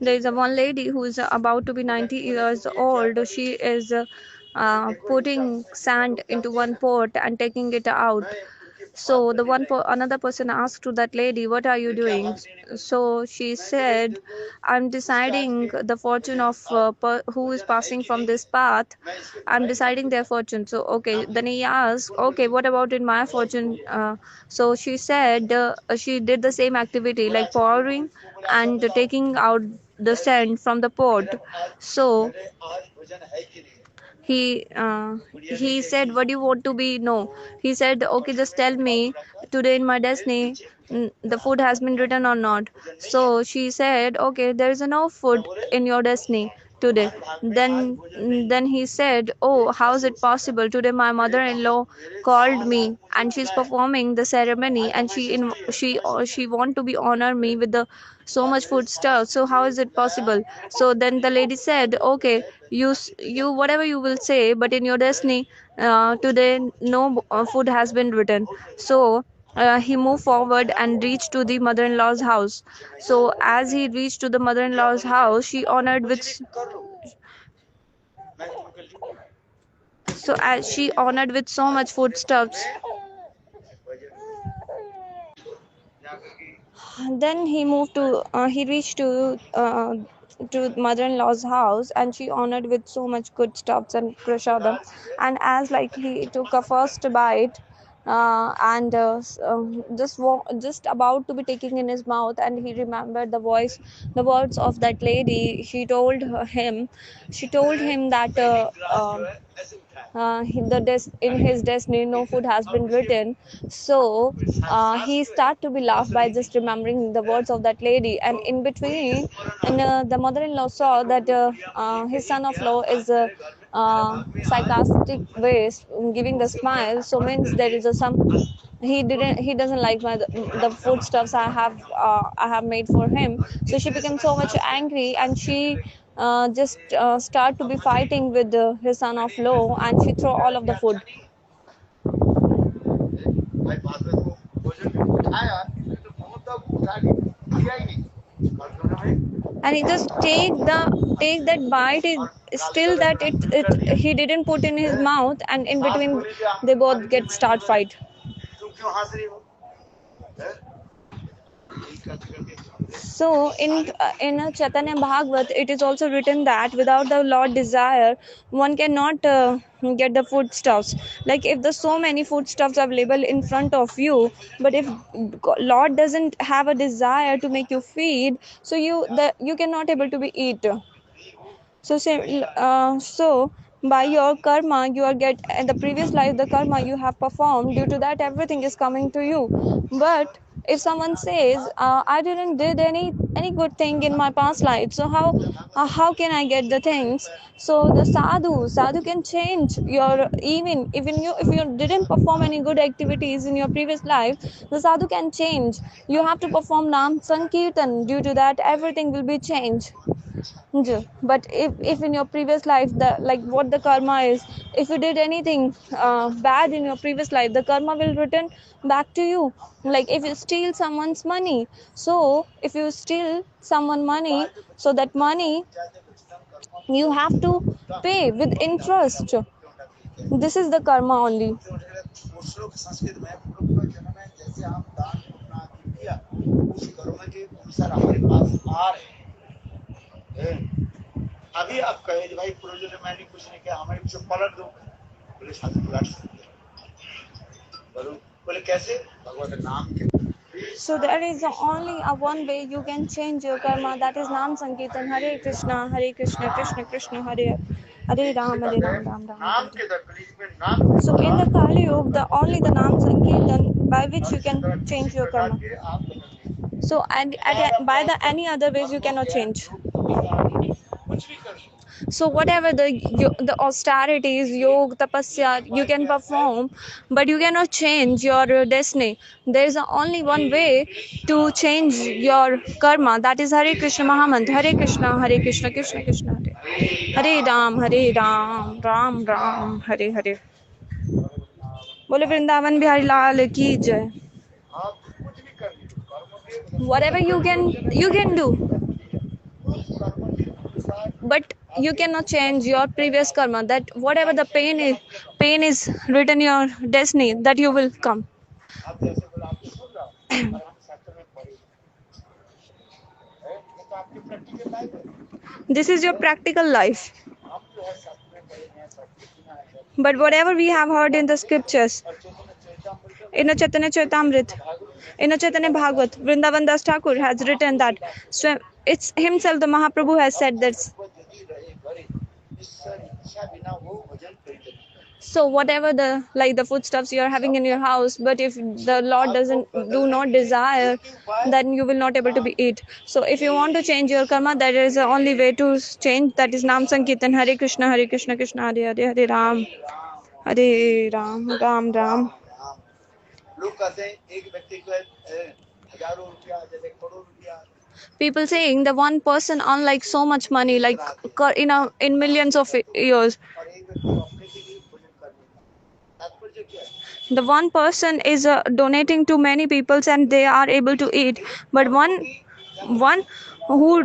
There is a one lady who is about to be 90 years old. She is putting sand into one pot and taking it out. So the another person asked to that lady, "What are you doing?" So she said, "I'm deciding the fortune of who is passing from this path. I'm deciding their fortune." So okay, then he asked, "Okay, what about in my fortune?" So she said she did the same activity like pouring and taking out the sand from the pot. So he said, "What do you want to be?" No, he said, "Okay, just tell me today in my destiny, the food has been written or not." So she said, "Okay, there is no food in your destiny today." Then he said, "Oh, how is it possible? Today my mother-in-law called me and she's performing the ceremony, and she want to be honor me with the so much food stuff. So how is it possible?" So then the lady said, "Okay, you whatever you will say, but in your destiny today no food has been written." So he moved forward and reached to the mother-in-law's house. So as he reached to the mother-in-law's house, she honored with so as she honored with so much foodstuffs. Then he reached to mother-in-law's house, and she honored with so much good stuffs and prasadam. And as like he took a first bite, just about to be taking in his mouth, and he remembered the words of that lady. She told him that in his destiny no food has been written. So he start to be laughed by just remembering the words of that lady. And in between, and the mother-in-law saw that his son-of-law is sarcastic ways giving the smile. So means there is a some he doesn't like the foodstuffs I have made for him. So she became so much angry, and she just start to be fighting with his son-of-law, and she throw all of the food. And he just take that bite. Still that it he didn't put in his mouth, and in between they both get start fight. So in Chaitanya Bhagavat, it is also written that without the Lord desire, one cannot get the foodstuffs. Like if there's so many foodstuffs available in front of you, but if Lord doesn't have a desire to make you feed, so you cannot able to be eat. So by your karma, you are get in the previous life the karma you have performed. Due to that, everything is coming to you. But if someone says, "I didn't did any good thing in my past life, so how can I get the things?" So the sadhu can change your even you if you didn't perform any good activities in your previous life, the sadhu can change. You have to perform Nam Sankirtan. Due to that, everything will be changed. But if in your previous life the like what the karma is, if you did anything bad in your previous life, the karma will return back to you. Like if you steal someone's money, so if you steal someone money, so that money you have to pay with interest. This is the karma only. So there is only a one way you can change your karma, that is Nam Sankirtan. Hare Krishna, Krishna Krishna, Hare Hare Ram, Hare Ram, Ram Ram, Hare Hare. So in the Kali Yuga, the only the Nam Sankirtan by which you can change your karma. So by the any other ways you cannot change. So whatever the austerities, yoga, tapasya you can perform, but you cannot change your destiny. There is only one way to change your karma, that is Hare Krishna Mahamantra. Hare Krishna Krishna Krishna Hare Hare Ram Ram Ram Hare Hare. बोले वृंदावन बिहारी लाल की जय. whatever you can do, but you cannot change your previous karma. That whatever the pain is written in your destiny, that you will come. This is your practical life. But whatever we have heard in the scriptures, in a Chaitanya Charitamrita, in a Chaitanya Bhagavat, Vrindavan Das Thakur has written that. So it's himself, the Mahaprabhu has said this. So whatever the foodstuffs you are having in your house, but if the Lord do not desire, then you will not able to be eat. So if you want to change your karma, there is the only way to change, that is Nam Sankirtan, Hare Krishna, Krishna Hare Hare, Hare Ram, Ram Ram. People saying the one person earn like so much money, like in millions of years. The one person is donating to many peoples and they are able to eat, but one who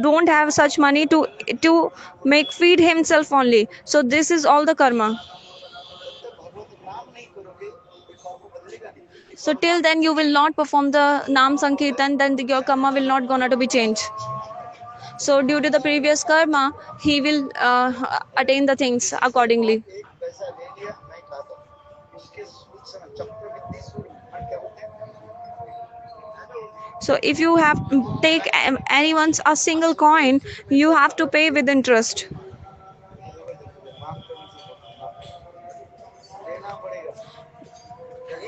don't have such money to make feed himself only. So this is all the karma. So till then you will not perform the Nam Sankirtan, then your karma will not gonna to be changed. So due to the previous karma, he will attain the things accordingly. So if you have take anyone's a single coin, you have to pay with interest.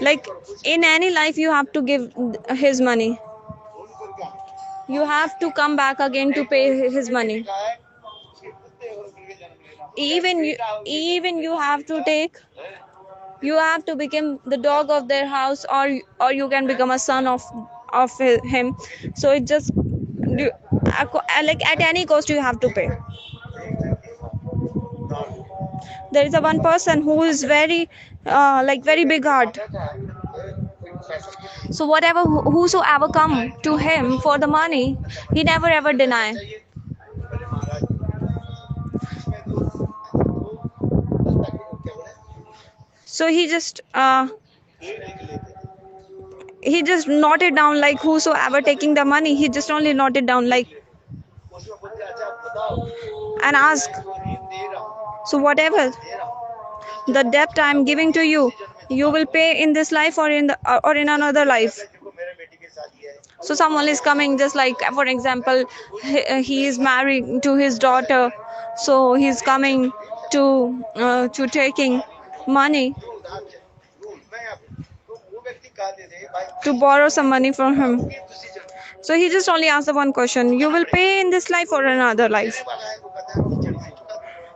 Like in any life, you have to give his money. You have to come back again to pay his money. Even you have to take. You have to become the dog of their house, or you can become a son of him. So it just like at any cost you have to pay. There is a one person who is very like very big heart. So whatever whosoever come to him for the money, he never ever deny. So he just noted down, like whosoever taking the money, he just only noted down like and ask. So whatever the debt I am giving to you, you will pay in this life or in another life. So someone is coming, just like for example, he is married to his daughter, so he's coming to taking money, to borrow some money from him. So he just only asked the one question: you will pay in this life or another life?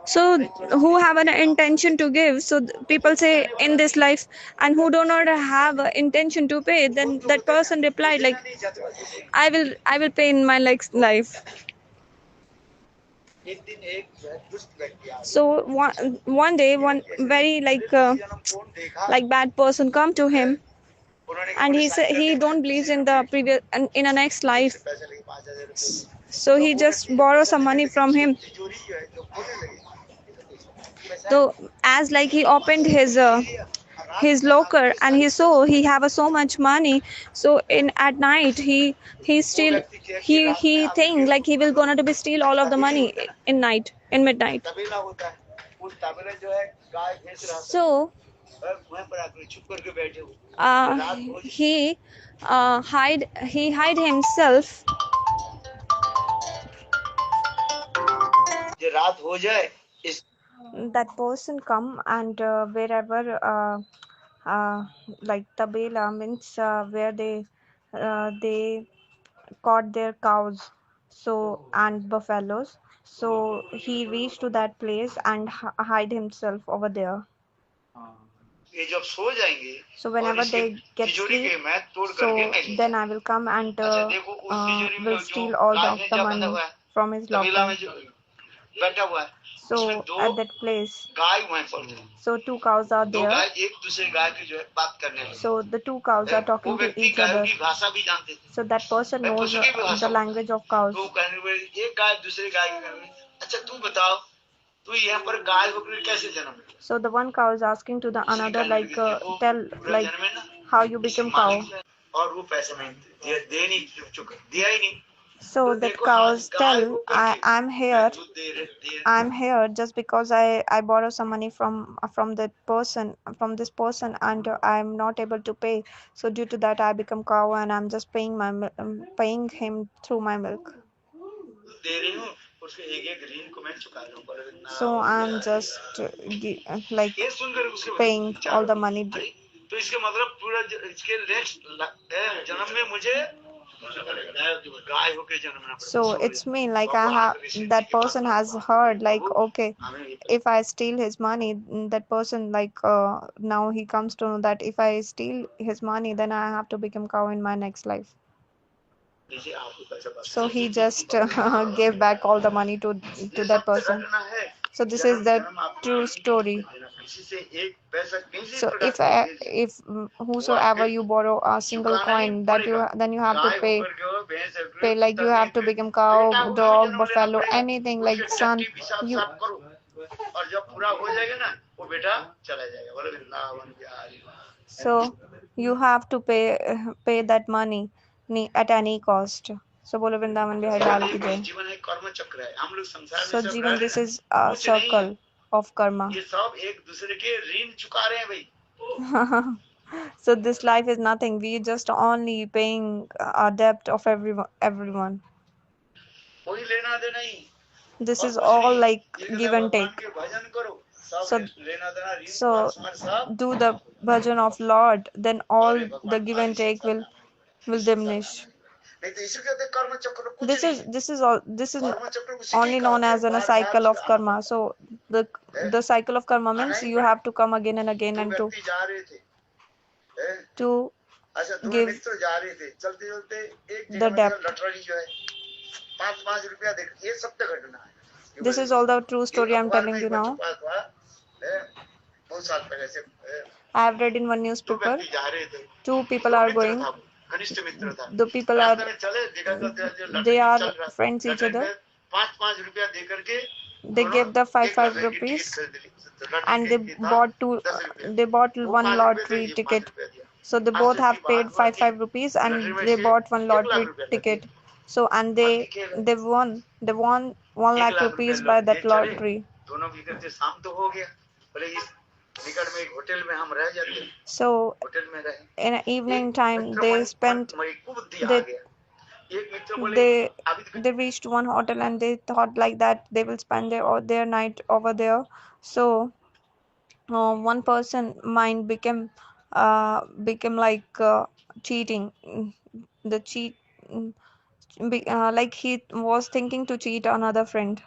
So who have an intention to give, so people say in this life, and who do not have an intention to pay, then that person replied like, I will pay in my life. So one day, one very like bad person come to him, and he said he don't believe in the previous in a next life. So he just borrow some money from him. So as like he opened his locker and he saw he have so much money. So in at night he still he think like he will gonna to be steal all of the money in midnight. So he hide himself. That person come and wherever like tabela means where they caught their cows, so and buffaloes. So he reached to that place and hide himself over there. So whenever they get sleep, so then I will come and will steal all of the money from his locker. बैठा हुआ है, So उसमें दो at that place, गाय वहीं पर थे। so two cows are दो there. गाय एक दूसरे गाय की जो है बात करने लगी। So the two cows are वो talking to व्यक्ति each गायों other. की भाषा भी जानते थे। So that person भाई knows पशु की भी भाषा the होती है। language of cows. तो वो कहने लगे, एक गाय दूसरे गाय की कहने लगी, अच्छा तू बताओ, तू यहाँ पर गाय होकर कैसे जन्म लिया? So the one cow is asking to the उसने another, कहने like, लगी, देखो, tell, पूरा like, जन्म है ना, how you इससे become cow. मालिक है, और वो पैसे नहीं दे नहीं चुका, दिया ही नहीं। So तो that देखो, cows आज गाय tell, होकर के I'm मैं here. दूध दे I'm here just because I borrow some money from that person, from this person, and I'm not able to pay. So due to that, I become cow, and I'm just paying him through my milk. दे रही हूँ, उसके एक ऋण को मैं चुका रहा हूँ, बोले ना So हो I'm गया। just like ये सुनकर उसके paying विचार all the हो, money. अरे तो इसके मतलब पूरा इसके नेक्स्ट जन्म में मुझे गाय होके जन्मना पड़ेगा। So it's mean like I have, that person has heard like, okay, if I steal his money, that person like now he comes to know that if I steal his money, then I have to become cow in my next life. So he just gave back all the money to that person. So this is the true story. So if whosoever you borrow a single coin, that then you have to pay like you have to become cow, dog, buffalo, anything like son. You और जब पूरा हो जाएगा ना, वो बेटा चला जाएगा, बोले Vrindavan Bihari. So you have to pay that money at any cost. So बोलो वृंदावन बिहारी लाल की जय. जीवन एक कर्म चक्र है, हम लोग संसार में So सब जीवन, रह this रहे is हैं, a कुछ नहीं है। circle of karma. ये सब एक दूसरे के ऋण चुका रहे हैं भाई। So this life is nothing. We just only paying a debt of everyone. कोई लेना देना ही। This और is कुछ all नहीं, like ये give and भगवान take. के भजन करो, सब So लेना देना ऋण so सब do the bhajan of Lord, then all the give and take will diminish. नहीं तो इसी कहते कर्म चक्र कुछ This नहीं is है। this is all this is कर्म चक्र उसी के only known कहते as हैं, a बार-बार cycle of से karma. आना। So the cycle of karma means you have to come again and again दो and to व्यक्ति जा रहे थे, हैं? to अच्छा दो give मित्र जा रहे थे, चलते चलते एक the जगह में debt. लटरानी जो है 5-5 रुपया देख, ये सत्य घटना है। This is all the true story I'm अखबार telling में you एक बार now. छपा था, हैं? बहुत साल पहले से, I have read in one दो newspaper. व्यक्ति जा रहे थे, Two people दो are मित्र going. था, घनिष्ठ मित्र था। The people रास्ते are में चले, देखा तो they लटरनी are चल रहा, friends each लटरनी other. में 5-5 रुपया दे करके They दोनों gave the एक 5 लटरनी की टिकट rupees खरीद ली। तो लटरनी and they के दाम bought 10 रुपया, they bought वो one 5 रुपया दे, lottery ये 5 ticket. रुपया दिया। So they आज both तक की have paid बात हुआ कि 5 rupees लटरनी and में they से bought one 1 लाख lottery रुपया लग ticket. गया। So and बाकी खेल they won 1 1 lakh लाख रुपया rupees by ले that चले, lottery. दोनों की करते शाम तो हो गया, बोले इस निकट में एक होटल में हम रह जाते, So होटल में रहे। in evening एक time मित्र they मन spent मन को बुद्धि आ they गया, एक मित्र बोले they अभी तो they reached one hotel and they thought like that they will spend their night over there. So one person mind became like cheating. The cheat mm, like he was thinking to cheat another friend.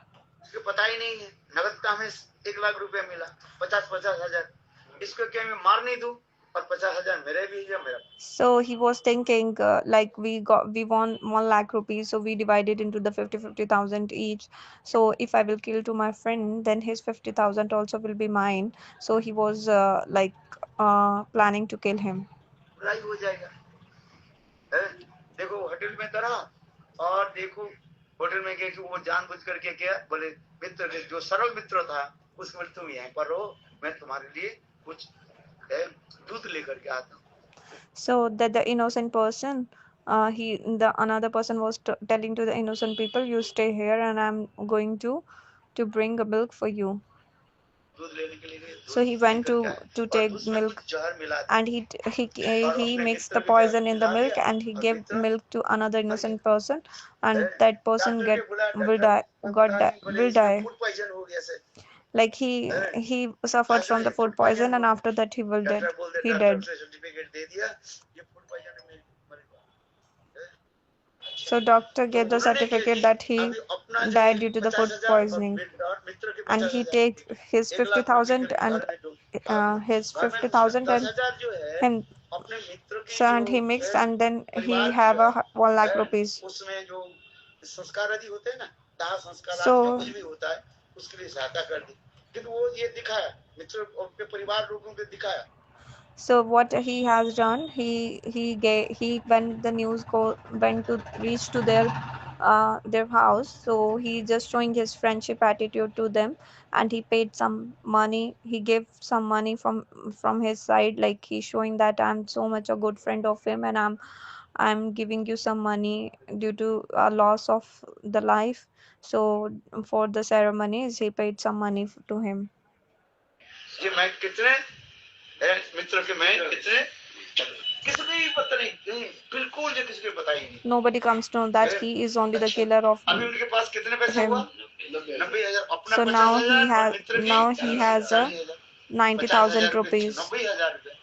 इसको पता ही नहीं है, नगद का हमें 1 लाख रुपया मिला, 50-50 हजार, इसको क्या मैं मार नहीं दूं और 50 हजार मेरे भी या मेरा। So he was thinking like we won 1 lakh rupees, so we divided into the 50,000 each. So if I will kill to my friend, then his 50,000 also will be mine. So he was like planning to kill him. लड़ाई हो जाएगा, हैं? देखो hotel में करा, और देखो hotel में गए कि वो जानबूझ करके क्या बोले, मित्र ने जो सरल मित्र था उसको बोले तुम यहीं पर रहो, मैं तुम्हारे लिए कुछ दूध लेकर के आता हूँ। So that the innocent person the another person was telling to the innocent people, you stay here and I'm going to bring a milk for you. दूध लेने के लिए गए, So he went लेकर के आए, to और take उसमें milk कुछ जहर मिला दिया, and और he अपने mixed मित्र the के poison in the मिला milk दिया, and he और gave Mitra milk to another मर गया। innocent person and हैं? that person डॉक्टर के बुलाया, will डॉक्टर die पता नहीं, बोले will इसमें die. फूड पॉइजन हो गया सर, Like हैं? he suffered आज from ये the food food poison poison and हुआ, after that he will dead. Doctor बोल दे, He डॉक्टर dead. से सर्टिफिकेट दे दिया, ये फूड पॉइजन में मरेगा। So doctor तो gave the उन्होंने certificate that he अभी अपना जो died due to the food 50,000 poisoning, और मित्र के and he 50,000, take his 1 lakh रुपए 50,000 करके and घर में डाल दिया। his घर में उसमें 50,000 and 10,000 जो है him. अपने मित्र के So जो and he mixed and then he परिवार की have जो a 1 lakh है, rupees. उसमें जो संस्कार आदि होते हैं ना, दाह संस्कार जो So, कुछ भी होता है उसके लिए सहायता कर दी, लेकिन वो ये दिखाया मित्र के परिवार लोगों को दिखाया। so what he has done, he when the news went to reach to their house, so he just showing his friendship attitude to them, and he paid some money. He gave some money from his side, like he's showing that I'm so much a good friend of him, and I'm giving you some money due to a loss of the life. So for the ceremonies, he paid some money to him. ये मैं कितने मित्र के मैं कितने किसी भी पता नहीं, बिल्कुल जो किसी को पता ही नहीं। Nobody comes to know that he is only the killer of अभी उनके पास कितने पैसे हुआ? him. 90,000 अपना So 50,000 और मित्र की he has a 90,000 50,000 rupees, 90,000 रुपए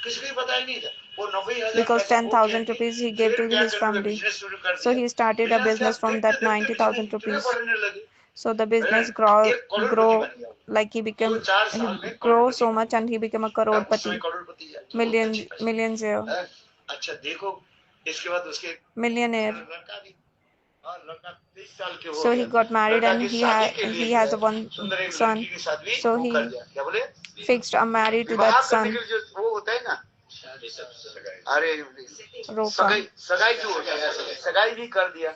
किसी को ही पता ही नहीं था। वो 90,000 because पैसा हो गया 10,000 कि rupees he gave फिर to क्या his करने लगे, family. बिजनेस शुरू कर So दिया। he started a बिजनेस क्या business from देखते that देखते बिजनेस 90,000 इतने rupees. बढ़ने लगे, So the business एक grow करोड़पति बन गया। like he 2-4 साल में grow करोड़पति so बन much, and he became a गया। उस समय crorepati, करोड़पति बहुत अच्छी पैसा। millionaire. अच्छा देखो, इसके बाद उसके Millionaire. लड़का भी, लड़का 23 साल के हो So he गया। got married, लड़का and की शादी के लिए he जो has है a one सुंदर एक son. लड़की के साथ भी So वो he कर दिया। क्या बोले? fixed a marriage to विवाह that करने के son, लिए जो वो होता है ना, अरे Roka. सगाई जो होता है, सगाई भी कर दिया।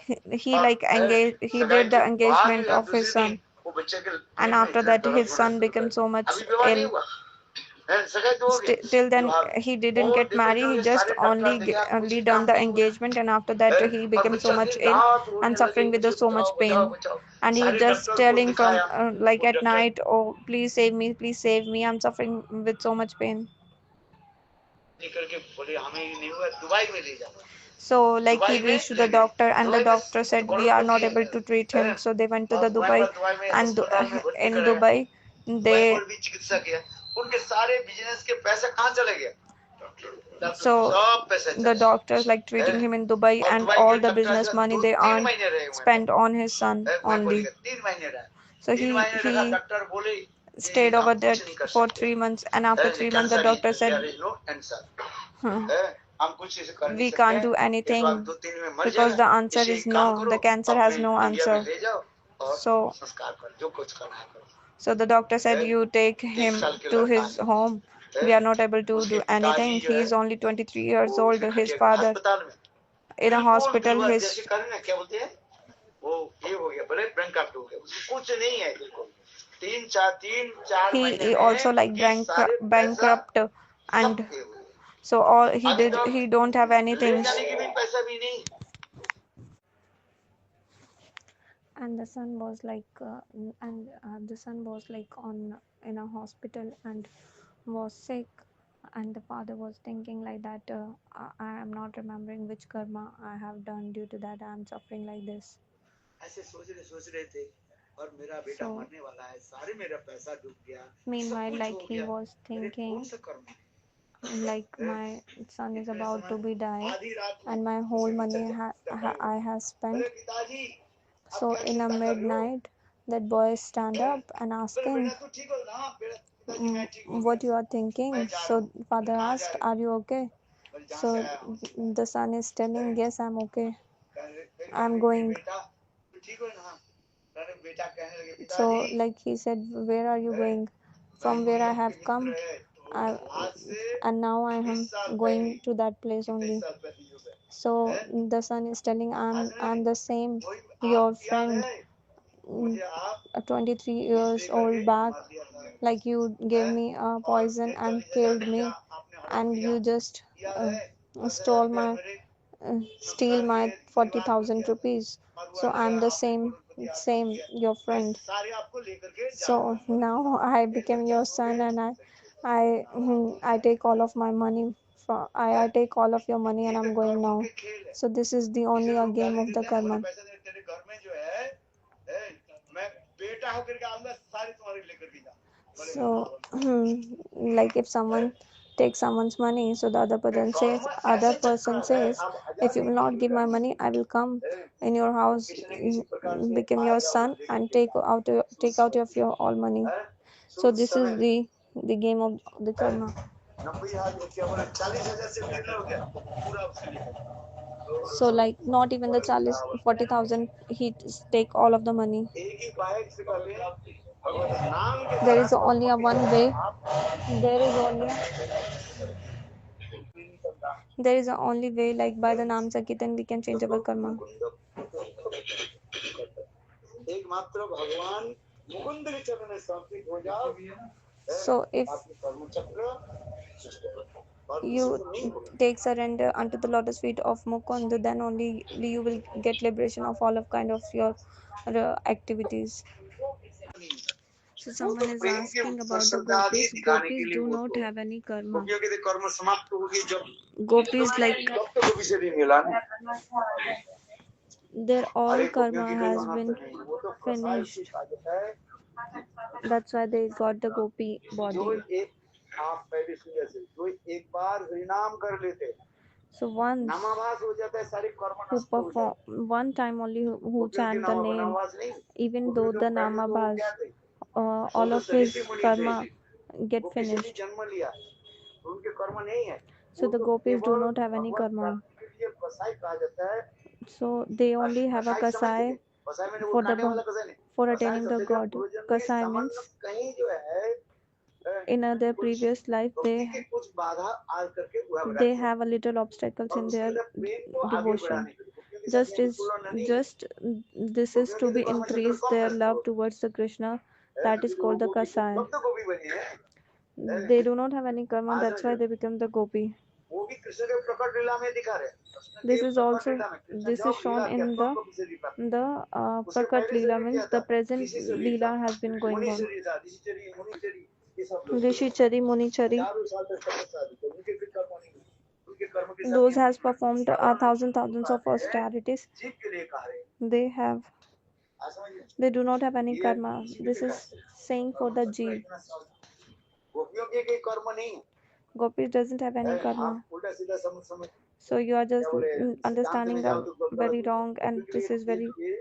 He like engaged, he सगाई did के the बाद engagement जो है of his दूसरे दिन son, वो बच्चे के and पेट में after इतना that दर्द his होना son शुरू कर became so दिया। much अभी विवाह नहीं ill. हुआ, सगाई तो हो गया, Till then विवाह he didn't और get देखो married. जो He ये just सारे डॉक्टर देखे आप कुछ only ही done काम the नहीं हुआ engagement, and after that है, he और became so बच्चा much दिन ill रात and रोने लगे, suffering with मुझे so much बचाओ बचाओ pain, बचाओ। and he सारे just डॉक्टर को telling from दिखाया, like वो at doctor night, oh please save me, I'm suffering with so much pain. लेकर के बोले हमें ये नहीं हुआ, दुबई में ले जाओ। So like he दुबई में reached to ले the गए, doctor, and the दुबई में doctor said we are not Crorepati able to treat है, him. So they went to और the Dubai, दुबई में and अस्पताल में भर्ती in कराया। Dubai दुबई they में भी चिकित्सा किया, उनके सारे बिजनेस के पैसा कहाँ चले गए? so सब पैसा the चले doctors like गए, treating him in Dubai, और and दुबई के all the doctor business money they 2-3 earned महीने रहे हुए spent on his son मैं बोली only. 3 महीने रहा, So 3 महीने रखा, he डॉक्टर बोले कि stayed हम over there कुछ नहीं कर for सकते, 3 months, and after 3 months the cancer ही doctor said, there is no answer, "Hmm, हम कुछ इसे कर नहीं we सकते can't हैं, do ये तो आप anything 2-3 में मर because जाएगा, the answer इसे is एक काम no. करो, The cancer अपने has no इंडिया में answer." ले जाओ और So संस्कार करो, जो कुछ करना है करो। the doctor said, you take 30 him साल के to लड़का his है, home. We are not able to उसके do पिताजी anything. जो He है is only 23 years वो old. उसके His खटिया के father अस्पताल में in a बिल्कुल hospital. बीमार, जैसे करें ना क्या बोलते हैं, वो ये हो गया, बड़े बैंकक्रप्ट हो गया, उसको कुछ नहीं है बिल्कुल। 3-4 महीने he also में like ये सारे पैसा bankrupt, सब and ये हो गया। so all अभी तो he don't have ले anything. जाने की भी पैसा भी नहीं। And the son was like the son was like on in a hospital and was sick, and the father was thinking like that, I am not remembering which karma I have done, due to that I am suffering like this. ऐसे सोच रहे थे, और मेरा बेटा So मरने वाला है, सारे मेरा पैसा डूब गया, सब meanwhile, कुछ like हो he गया, was मेरे कौन thinking सा कर्म है? like my son is इतने about to समय be die, आधी रात में and my उसे whole भी money चक्कर आए। I have spent. बोले पिताजी आप So क्या in a चिंता कर रहे हो? midnight, that boy stand हैं? up and बोले asking, बेटा तू ठीक हो ना? हाँ, बेटा पिताजी मैं ठीक हो what गया, you are मैं thinking. जा रहा So हूँ। बोले father कहाँ जा asked, रहे हो? are you okay? बोले जहाँ So से आया हूँ। the son is telling, yes, I'm okay, फिर I'm कहने लगे going. बेटा तू ठीक हो ना? अरे बेटा कहने लगे So पिताजी like he said, where are you हैं? going? मैं From where वही I आपके have come, मित्र है, तो आज से and now I 20 am साल going पहले, to that place 23 only. साल पहले युग है, So हैं? the son is telling, आज नहीं, I'm the same, वही your आप याद friend, है, मुझे आप 23 विष years दे करके old back, मार दिया था, like you gave हैं? me a और poison फिर and 40,000 killed me, रुपया आपने हड़प and लिया, you just याद है? 10,000 stole रुपया my मेरे steal संस्कार my के लिए परिवार को 40,000 दिया था, rupees. और वो So लगा I'm the आपने same करोड़पति आदमी बन गया, your मैं friend. सारे आपको लेकर के जा So रहा हूँ। now I became your son, and I take all of my money from I take all of your money, and ये I'm going कर्मों now. के खेल है। So this is the इसे only a लोग game गाली of the देते हैं ना, बोले karma. पैसा दे, तेरे घर में जो है, मैं बेटा होकर के आऊंगा, सारी तुम्हारी लेकर के जा। बोले So हाँ, like if someone takes someone's money, so the other person says, if you will not give my money, I will come in your house, become your son, and take out of your all money. So this is the game of the karma. 90,000 क्या बोला, 40,000 से भी हो गया, पूरा उससे लेकर So like not even the 40,000 he take all of the money. एक ही बाइक से पहले भगवत नाम के There द्वारा is only a one way. There is only there is a only way, like by the Nam Sankirtan we can change our karma. एकमात्र भगवान मुकुंद के चरण में समर्पित हो जाओ, So if आपकी कर्म चक्र you take surrender unto the lotus feet of Mukund, then only you will get liberation of all of kind of your activities. So someone is asking about the gopis. Gopis do not have any karma. क्योंकि कर्म समाप्त होगी जब Gopis like तब तो गोपी से भी मिला ना, their all अरे karma गोपियों की has कोई been महत्व नहीं, वो तो कसाई finished. की ताकत है। That's why they got the gopi जो body. एक आप पहले सुनिए से जो एक बार हरिनाम कर लेते, So once नामाभास हो जाता है, सारे कर्म who नष्ट हो जाते हैं। perform one time only who गोपियों के chant the name, नामाभास नहीं, even गोपियों though के the पहले तो वो namabhas, क्या थे, all वो of तो his ऋषि मुनि karma थे, get गोपी से भी finished. जन्म लिया, उनके कर्म नहीं है। So वो the तो gopis do केवल not have any Bhagavad karma. प्राप्ति के लिए कसाई कहा जाता है। So they only have a कसाई समझते kasai थे, कसाई मैंने वो for काटने वाला कसाई नहीं, for कसाई attaining the सबसे जब god. भोजन में Kasai सामान्य means कहीं जो है in other कुछ previous life भक्ति के कुछ बाधा आ करके वह they बनाते हैं, have a little obstacles और in उसके their लिए प्रेम को आगे devotion. बढ़ाने के लिए गोपियों के साथ Just में is तुलना नहीं है। just this is to गोपियों के be कर्म चक्र increase कम their नष्ट love हो towards the Krishna. है, That is क्योंकि वो called the गोपी kasai. भक्त गोपी बनी है। They do not have any karma. आज That's why they become the gopi. वो भी कृष्ण के प्रकट लीला में दिखा रहे, कृष्ण This के is प्रकट also लीला में कृष्ण this is जब shown लीला किया in तुरंत गोपी से भी प्राप्त। the उसके Prakat पहले Leela शरीर means क्या the था, present ऋषि शरीर Leela था, has been going मुनि on. शरीर था, ऋषि शरीर, मुनि शरीर, ये सब लोग Rishi Chari, Muni Chari, हजारों साल तक तपस्या की, उनके फिर कर्म नहीं हुए, उनके कर्म की those शक्ति has performed thousands of austerities. जीव के लिए कहा रहे, They have आज समझिए, they do not have any ये karma. किसी This भी is saying for the jeev. गोपियों के कोई कर्म नहीं है, Gopis doesn't have any karma. आप उल्टा सीधा समझ So you are just क्या बोले, understanding सिद्धांत में जाओ the तो very गलत wrong, हो, and गोपियों this के is very. लिए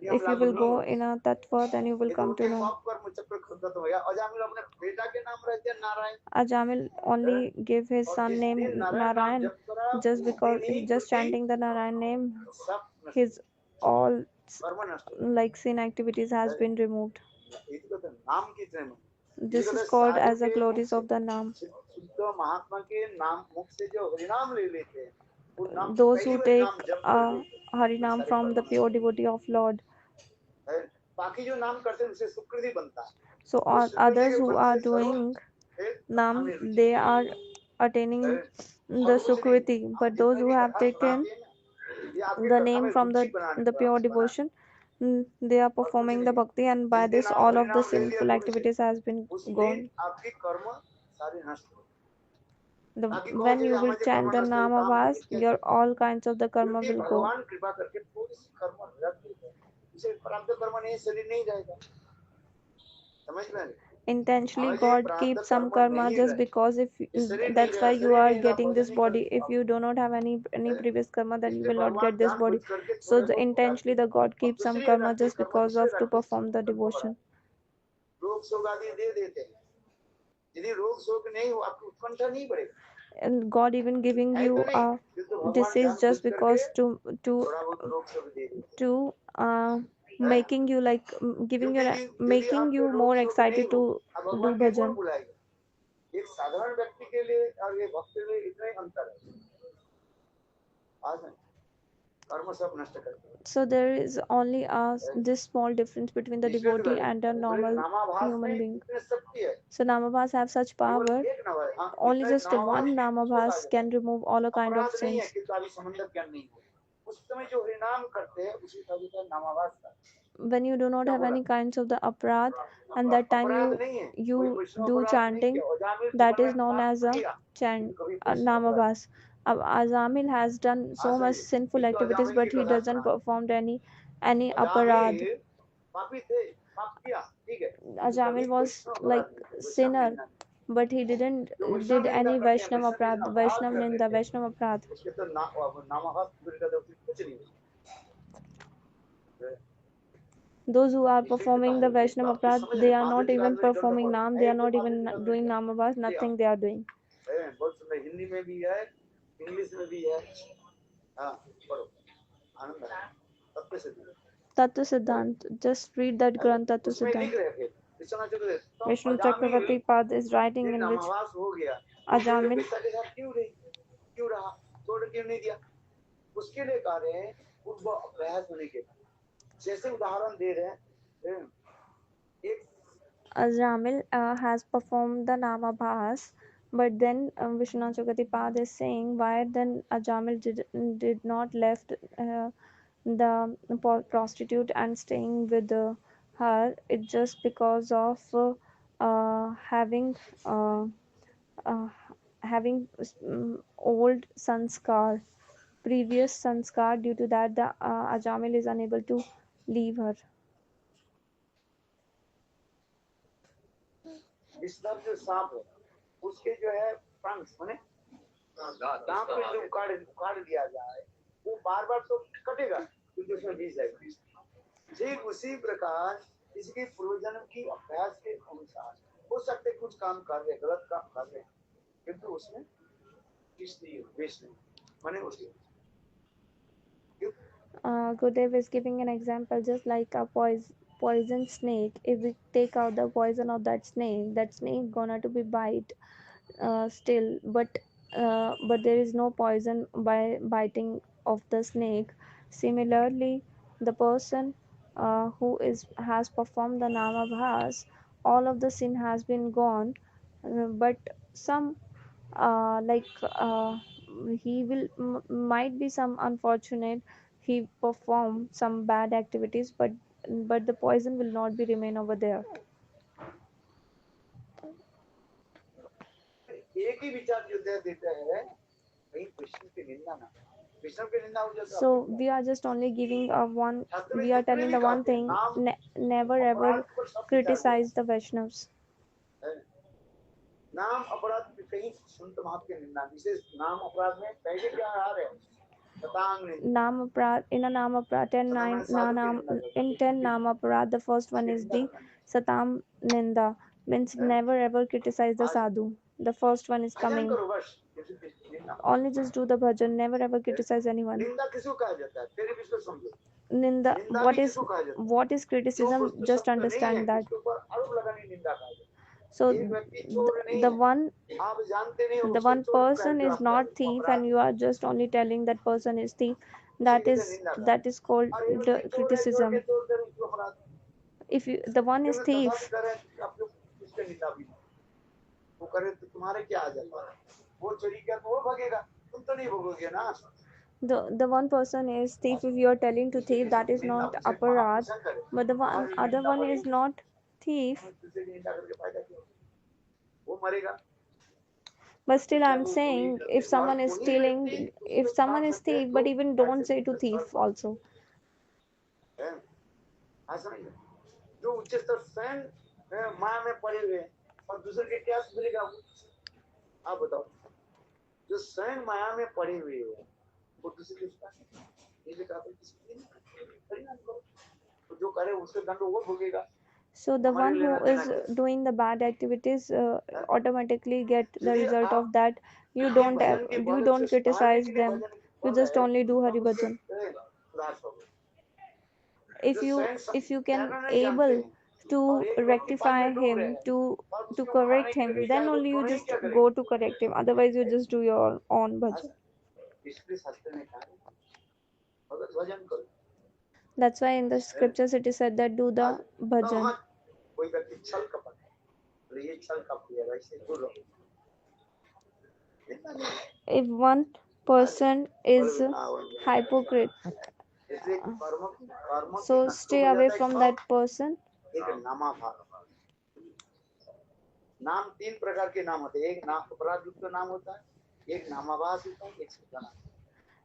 नियम If you लागू will नहीं go होगा, in a tattva, then you will ये तो come to उनके know. पाप कर्म चक्र खत्म हो गया। अजामिल अपने बेटा के नाम रख दिया Narayan, Ajamil only gave his और son जिस name दिन नारायण नाम Narayan जप करा just उस because दिन ही just उसकी chanting the Narayan name, सब नष्ट, his all कर्म नष्ट हो like sin activities has been removed. गया। ये तो कहते हैं नाम की प्रेम, ये This कहते is हैं called साधु as the के मुख glories से, of the Naam. शुद्ध महात्मा के नाम मुख से जो हरिनाम ले लेते हैं, वो नाम से Those पहली who बार take नाम जप कर लेते हैं, Harinam सारे from the कर्म pure नष्ट devotee of Lord. है। बाकी जो नाम करते हैं उसे सुकृति बनता है, So वो all सुकृति others के who फल are से सर्व doing फिर Nam, हमें रुचि they are attaining है, the और कुछ नहीं। Sukriti. हम But those जितने who भी have कथा taken सुनाते हैं ना, ये आपके the कथा name में from रुचि बनाने the को pure आपसे बना है, devotion, they are और कुछ performing the नहीं। bhakti, and by जिस दिन this आप all of the हरिनाम ले लिया sinful गुरु से, activities has been उस gone. दिन आपके कर्म सारे नष्ट हो। The, बाकी कौन when से you will हमारे chant कर्म the नष्ट हो, काम Namavas, नहीं किया, your all kinds of the karma क्योंकि will go. भगवान कृपा करके थोड़ी सी कर्म रख देते हैं, उसे प्रारब्ध कर्म नहीं, शरीर नहीं जाएगा, समझ में? Intentionally हमारे God प्रारब्ध keeps some कर्म karma नहीं just रहे, because if ये शरीर नहीं that's why रहेगा, you शरीर are नहीं रहेगा, getting भोजन this नहीं body. कर If you do not have any पाओगे, previous karma, then you इसलिए will not भगवान get this जानबूझ body. करके So थोड़े बहुत intentionally the God और keeps some दूसरी karma अपनी just कर्म because दूसरे of to रखते हैं, perform the devotion. रोग शोक आदि दे देते हैं, यदि रोग शोक नहीं हो आपकी उत्कंठा नहीं बढ़ेगा, And God even giving है you तो नहीं, a किंतु भगवान disease जानबूझ just करके because थोड़ा बहुत रोग शोक दे देते हैं, to making you like giving क्योंकि you यदि making आपके you रोग more शोक नहीं excited हो, to अब do भगवान के कौन bhajan. बुलाएगा? एक साधारण व्यक्ति के लिए और ये भक्त के लिए इतना ही अंतर है, आज नहीं, कर्म सब नष्ट करते हैं। So there is only this small difference between the इसलिए तो devotee कहते हैं, and a बोले normal नामाभास में human being. इतने शक्ति है, So Namabhas have such केवल power. एक नाम है, Only इतना just नामाभास one भी छोटा Namabhas है, can remove all a kind of अपराध नहीं है sins. कि अभी समंदर ज्ञान नहीं हो, उस समय जो हरिनाम करते हैं उसी का भी नामाभास का, When you do not have any kinds of the aparad, and that time अपराध नहीं है, कोई you वैष्णव do अपराध नहीं chanting, किया, अजामिल that is तुम्हारा known पाप as a किया, chant कभी वैष्णव अपराध Namabhas. Azamil has done so much sinful किंतु activities, अजामिल की but he कथा doesn't सुना, performed any aparad. अजामिल पापी थे, पाप किया, ठीक है, Ajamil was like sinner, but he didn't did any Vaishnav aparad, Vaishnav Ninda, Vaishnav aparad. उसके तो नामाभास कुछ नहीं, Those who are performing the Vaishnav aparad, they are not even performing Nam, they are not even doing Namabhas, nothing they are doing. बहुत सुंदर, हिंदी में भी है, English में भी है, हाँ, तत्व सिद्धांत। Tattva Siddhant. Just read that Granth Tattva उसमें लिख Siddhant. रहे थे विश्वनाथ चक्रवर्ती तो Vishnu Ajamil Chakravarti Pad is writing फिर in which नामावास हो गया तो फिर Ajamil पिता के साथ क्यों रहा छोड़ क्यों नहीं दिया उसके लिए कह रहे हैं पूर्व अभ्यास होने के बाद जैसे उदाहरण दे रहे हैं एक Ajamil has performed the Namabhas, but then Vishwanath Chakravarti is saying why then Ajamil did not left the prostitute and staying with her. It's just because of having uh, uh, having old sanskar, previous sanskar. Due to that, the Ajamil is unable to leave her. Vishnu जो सांप है उसके जो है पंख माने दांत पे जो उखाड़ दिया जाए वो बार बार तो कटेगा क्योंकि उसमें बीज है ठीक उसी प्रकार इसके पूर्वजन्म की अभ्यास के अनुसार हो सकते कुछ काम कर रहे गलत काम कर रहे किंतु उसमें विष नहीं माने उसके Gurudev is giving an example just like a poison snake. If we take out the poison of that snake gonna to be bite still, but there is no poison by biting of the snake. Similarly, the person who is has performed the namabhas, all of the sin has been gone, but some like he will might be some unfortunate he perform some bad activities, but the poison will not be remain over there. एक ही विचार जो दे देता है कहीं कृष्ण की निंदा ना कृष्ण की निंदा हो जाता So we are just only giving a one, we are telling the one thing, never ever criticize the Vaishnavas. नाम अपराध में कहीं संत महात्मा की निंदा विशेष नाम अपराध में पहले क्या आ रहे हैं Nam Aparad, in a Nam Aparad, 10 Nam Aparad, the first one is the Satam Ninda, means never ever criticize the sadhu. The first one is coming. Only just do the bhajan, never ever criticize anyone. निंदा किसको कहा जाता है तेरे भी इसको समझो Ninda, निंदा भी किसको कहा जाता है what is criticism? जो Just सत्य नहीं है understand that. उसके ऊपर आरोप लगाने निंदा कहा जाता है So एक व्यक्ति चोर नहीं the है one आप जानते नहीं हो the उसको one चोर person कहकर is आप not कहते हो thief अपराध and you are just only telling that person is thief, उसी की निंदा कर that is called और एक the व्यक्ति चोर है चोर के criticism. चोर कर उसको अपराध If you the one is क्योंकि तथापि thief, कर रहे हैं आप लोग उसके निंदा भी वो करे तो तुम्हारे क्या आ जाता है वो चोरी किया तो वो भगेगा तुम तो नहीं भोगोगे ना the one person is thief. If you are telling to thief, that is not aparad, but the one other one is not thief. दूसरे की निंदा करके फायदा क्या वो मरेगा But still I'm saying if someone is stealing, if someone is thief, but even don't say to thief also. जो उच्च स्तर स्वयं माया में पड़े हुए और दूसरे के क्या सुधरेगा आप बताओ जो स्वयं माया में पड़े हुए हो वो दूसरे के ये कहा परिणाम करो तो जो करे उसके दंड वो भोगेगा. So the one who is doing the bad activities automatically get the result of that. You don't criticize them. You just only do Hari Bhajan. If you can able to rectify him, to correct him, then only you just go to correct him. Otherwise you just do your own bhajan. That's why in the scriptures it is said that do the bhajan. If one person is hypocrite, so stay away from that person. नाम तीन प्रकार के नाम होते हैं एक नाम अपराध युक्त नाम होता है एक नामाभास होता है एक शुद्ध नाम.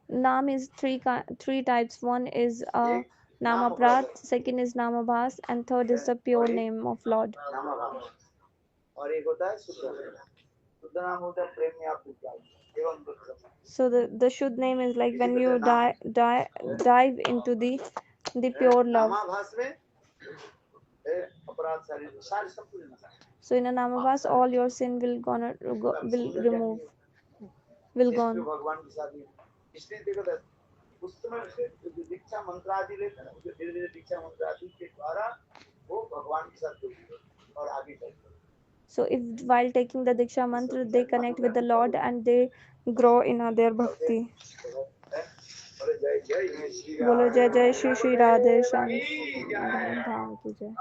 Naam is three types. One is Namaprad, second is Namabhas, and third is the pure name of Lord. नामाभास और एक होता है शुद्ध नाम. शुद्ध नाम होता है प्रेम में आप डूब जाओ एवं दुख. So the Shuddh name is like when you dive into the pure love. नामाभास में अपराध सारे संपूर्ण. So in a Namabhas, all your sin will remove, will gone. भगवान के साथ इसलिए देखो उस समय उसके जो दीक्षा मंत्र आदि लेते हैं ना, उसे धीरे धीरे दीक्षा मंत्र आदि के द्वारा वो भगवान के साथ जुड़ी होती और आगे चलते। So if while taking the Diksha mantra, they connect with the Lord and they grow in their bhakti. बोले जय जय श्री बोलो जय जय श्री श्री राधे श्याम राधे धाम की जय।